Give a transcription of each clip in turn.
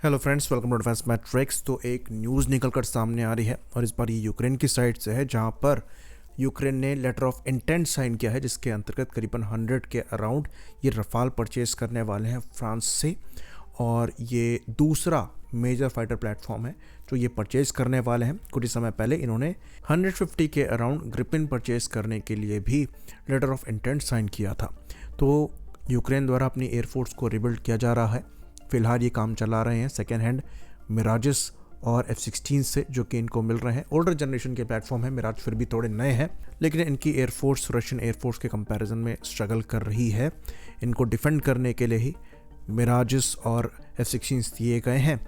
Hello friends, welcome to advance matrix. तो एक news निकलकर सामने आ रही है और इस बार ये यूक्रेन की साइड से है, जहां पर यूक्रेन ने लेटर ऑफ इंटेंट साइन किया है, जिसके अंतर्गत करीबन 100 के अराउंड ये रफाल परचेज करने वाले हैं फ्रांस से। और ये दूसरा मेजर फाइटर प्लेटफॉर्म है जो ये परचेज करने वाले हैं। कुछ समय पहले इन्होंने 150 के अराउंड ग्रिपिन परचेज करने के लिए भी लेटर ऑफ इंटेंट साइन किया था। तो यूक्रेन द्वारा अपनी एयरफोर्स को रिबिल्ड किया जा रहा है। फिलहाल ये काम चला रहे हैं सेकेंड हैंड मिराजेस और F-16 से, जो कि इनको मिल रहे हैं। ओल्डर जनरेशन के प्लेटफॉर्म है, मिराज फिर भी थोड़े नए हैं, लेकिन इनकी एयरफोर्स रशियन एयरफोर्स के कंपैरिजन में स्ट्रगल कर रही है। इनको डिफेंड करने के लिए ही मिराजेस और F-16 दिए गए हैं,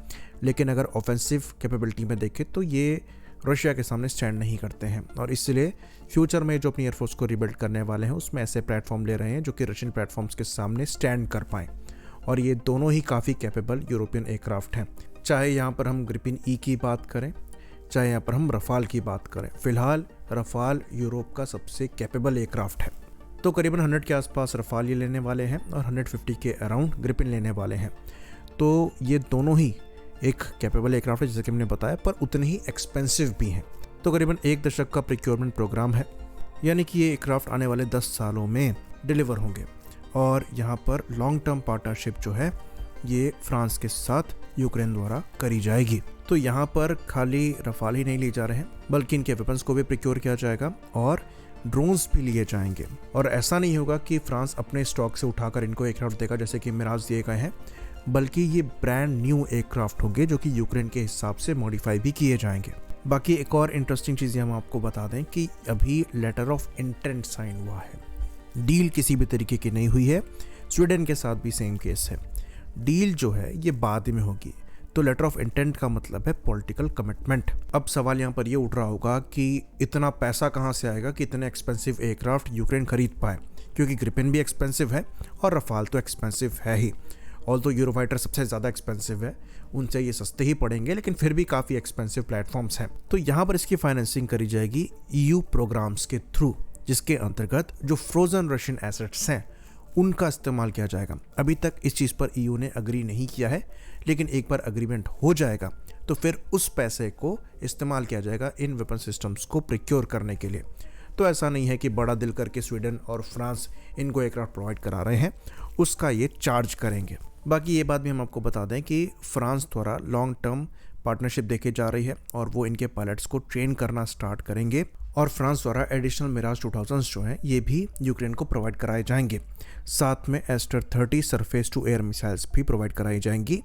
लेकिन अगर ऑफेंसिव कैपेबिलिटी में देखें तो ये रशिया के सामने स्टैंड नहीं करते हैं। और इसलिए फ्यूचर में जो अपनी एयरफोर्स को रिबिल्ड करने वाले हैं उसमें ऐसे प्लेटफॉर्म ले रहे हैं जो कि रशियन प्लेटफॉर्म्स के सामने स्टैंड कर पाएँ। और ये दोनों ही काफ़ी कैपेबल यूरोपियन एयरक्राफ्ट हैं, चाहे यहाँ पर हम ग्रिपिन ई की बात करें, चाहे यहाँ पर हम रफाल की बात करें। फिलहाल रफाल यूरोप का सबसे कैपेबल एयरक्राफ्ट है। तो करीबन 100 के आसपास रफाल ये लेने वाले हैं और 150 के अराउंड ग्रिपिन लेने वाले हैं। तो ये दोनों ही एक कैपेबल एयरक्राफ्ट है, जैसे कि हमने बताया, पर उतने ही एक्सपेंसिव भी हैं। तो करीबन 1 दशक का प्रिक्योरमेंट प्रोग्राम है, यानी कि ये एयरक्राफ्ट आने वाले 10 सालों में डिलीवर होंगे। और यहाँ पर लॉन्ग टर्म पार्टनरशिप जो है ये फ्रांस के साथ यूक्रेन द्वारा करी जाएगी। तो यहाँ पर खाली रफाल ही नहीं लिए जा रहे हैं, बल्कि इनके वेपन्स को भी प्रिक्योर किया जाएगा और ड्रोन्स भी लिए जाएंगे। और ऐसा नहीं होगा कि फ्रांस अपने स्टॉक से उठाकर इनको एयरक्राफ्ट देगा जैसे कि मिराज दिए गए हैं, बल्कि ये ब्रांड न्यू एयरक्राफ्ट होंगे जो कि यूक्रेन के हिसाब से मॉडिफाई भी किए जाएंगे। बाकी एक और इंटरेस्टिंग चीज़ हम आपको बता दें कि अभी लेटर ऑफ इंटेंट साइन हुआ है, डील किसी भी तरीके की नहीं हुई है। स्वीडन के साथ भी सेम केस है। डील जो है ये बाद में होगी। तो लेटर ऑफ इंटेंट का मतलब है पॉलिटिकल कमिटमेंट। अब सवाल यहाँ पर ये उठ रहा होगा कि इतना पैसा कहाँ से आएगा कि इतने एक्सपेंसिव एयरक्राफ्ट यूक्रेन खरीद पाए, क्योंकि ग्रिपिन भी एक्सपेंसिव है और रफाल तो एक्सपेंसिव है ही। ऑल्दो यूरोफाइटर सबसे ज़्यादा एक्सपेंसिव है, उनसे ये सस्ते ही पड़ेंगे, लेकिन फिर भी काफ़ी एक्सपेंसिव प्लेटफॉर्म्स हैं। तो यहाँ पर इसकी फाइनेंसिंग करी जाएगी EU प्रोग्राम्स के थ्रू, जिसके अंतर्गत जो फ्रोजन रशियन एसेट्स हैं उनका इस्तेमाल किया जाएगा। अभी तक इस चीज़ पर EU ने अग्री नहीं किया है, लेकिन एक बार अग्रीमेंट हो जाएगा तो फिर उस पैसे को इस्तेमाल किया जाएगा इन वेपन सिस्टम्स को प्रिक्योर करने के लिए। तो ऐसा नहीं है कि बड़ा दिल करके स्वीडन और फ्रांस इनको एयरक्राफ्ट प्रोवाइड करा रहे हैं, उसका ये चार्ज करेंगे। बाकी ये बात भी हम आपको बता दें कि फ्रांस द्वारा लॉन्ग टर्म पार्टनरशिप देखी जा रही है और वो इनके पायलट्स को ट्रेन करना स्टार्ट करेंगे। और फ्रांस द्वारा एडिशनल मिराज 2000 जो हैं ये भी यूक्रेन को प्रोवाइड कराए जाएंगे। साथ में Aster 30 surface to air missiles भी प्रोवाइड कराई जाएंगी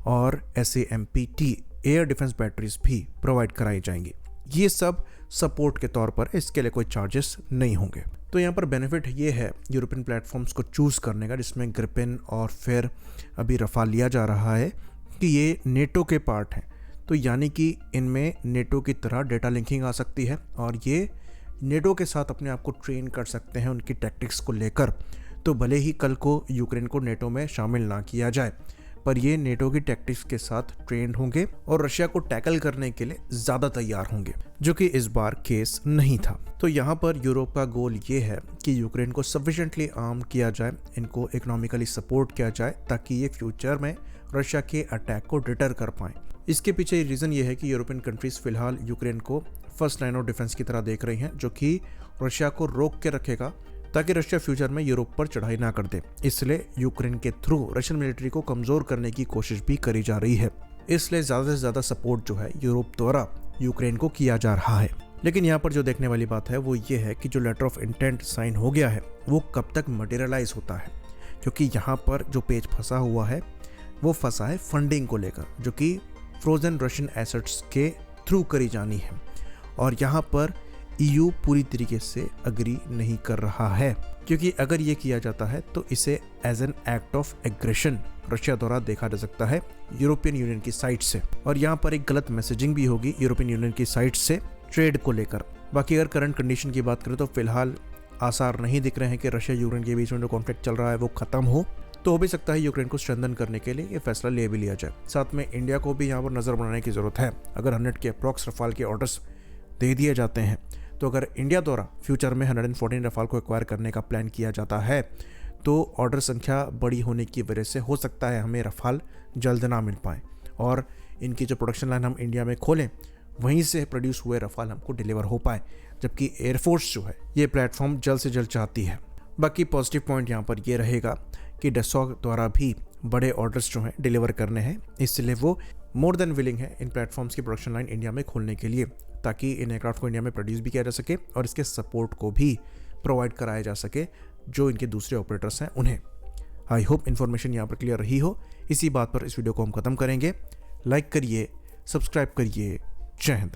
और SAMPT एयर डिफेंस बैटरीज भी प्रोवाइड कराई जाएंगी। ये सब सपोर्ट के तौर पर, इसके लिए कोई चार्जेस नहीं होंगे। तो यहाँ पर बेनिफिट ये है यूरोपियन प्लेटफॉर्म्स को चूज़ करने का, जिसमें ग्रिपिन और फिर अभी रफाल लिया जा रहा है, कि ये नेटो के पार्ट हैं। तो यानी कि इनमें नेटो की तरह डेटा लिंकिंग आ सकती है और ये नेटो के साथ अपने आप को ट्रेन कर सकते हैं उनकी टैक्टिक्स को लेकर। तो भले ही कल को यूक्रेन को नेटो में शामिल ना किया जाए, पर ये नेटो की टैक्टिक्स के साथ ट्रेंड होंगे और रशिया को टैकल करने के लिए ज़्यादा तैयार होंगे, जो कि इस बार केस नहीं था। तो यहाँ पर यूरोप का गोल ये है कि यूक्रेन को सफिशिएंटली आर्म किया जाए, इनको इकोनॉमिकली सपोर्ट किया जाए, ताकि ये फ्यूचर में रशिया के अटैक को डिटर कर पाएँ। इसके पीछे रीज़न ये है कि यूरोपियन कंट्रीज़ फिलहाल यूक्रेन को फर्स्ट लाइन ऑफ डिफेंस की तरह देख रही हैं, जो कि रशिया को रोक के रखेगा ताकि रशिया फ्यूचर में यूरोप पर चढ़ाई ना कर दे। इसलिए यूक्रेन के थ्रू रशियन मिलिट्री को कमज़ोर करने की कोशिश भी करी जा रही है। इसलिए ज़्यादा से ज़्यादा सपोर्ट जो है यूरोप द्वारा यूक्रेन को किया जा रहा है। लेकिन यहाँ पर जो देखने वाली बात है वो ये है कि जो लेटर ऑफ इंटेंट साइन हो गया है वो कब तक मटेरियलाइज होता है, क्योंकि यहाँ पर जो पेज फंसा हुआ है वो फंसा है फंडिंग को लेकर, जो कि फ्रोजन रशियन एसेट्स के थ्रू करी जानी है। और यहाँ पर EU पूरी तरीके से अग्री नहीं कर रहा है, क्योंकि अगर ये किया जाता है तो इसे as an act of aggression Russia द्वारा देखा जा सकता है यूरोपियन यूनियन की साइड से। और यहाँ पर एक गलत मैसेजिंग भी होगी यूरोपियन यूनियन की साइड से ट्रेड को लेकर। बाकी अगर करंट कंडीशन की बात करें तो फिलहाल आसार नहीं दिख रहे हैं कि रशिया यूक्रेन के बीच में जो कॉन्फ्लिक्ट चल रहा है वो खत्म हो। तो हो भी सकता है यूक्रेन को स्ट्रेंथन करने के लिए ये फैसला ले भी लिया जाए। साथ में इंडिया को भी यहाँ पर नज़र बनाने की ज़रूरत है। अगर 100 के अप्रॉक्स रफाल के ऑर्डर्स दे दिए जाते हैं, तो अगर इंडिया द्वारा फ्यूचर में 114 रफाल को एक्वायर करने का प्लान किया जाता है, तो ऑर्डर संख्या बड़ी होने की वजह से हो सकता है हमें रफाल जल्द ना मिल पाए। और इनकी जो प्रोडक्शन लाइन हम इंडिया में खोलें वहीं से प्रोड्यूस हुए रफाल हमको डिलीवर हो पाए, जबकि एयरफोर्स जो है ये प्लेटफॉर्म जल्द से जल्द चाहती है। बाकी पॉजिटिव पॉइंट यहाँ पर ये रहेगा कि डसॉ द्वारा भी बड़े ऑर्डर्स जो हैं डिलीवर करने हैं, इसलिए वो मोर देन विलिंग है इन प्लेटफॉर्म्स की प्रोडक्शन लाइन इंडिया में खोलने के लिए, ताकि इन एयरक्राफ्ट को इंडिया में प्रोड्यूस भी किया जा सके और इसके सपोर्ट को भी प्रोवाइड कराया जा सके जो इनके दूसरे ऑपरेटर्स हैं उन्हें। आई होप इन्फॉर्मेशन यहाँ पर क्लियर रही हो। इसी बात पर इस वीडियो को हम खत्म करेंगे। लाइक करिए, सब्सक्राइब करिए। जय हिंद।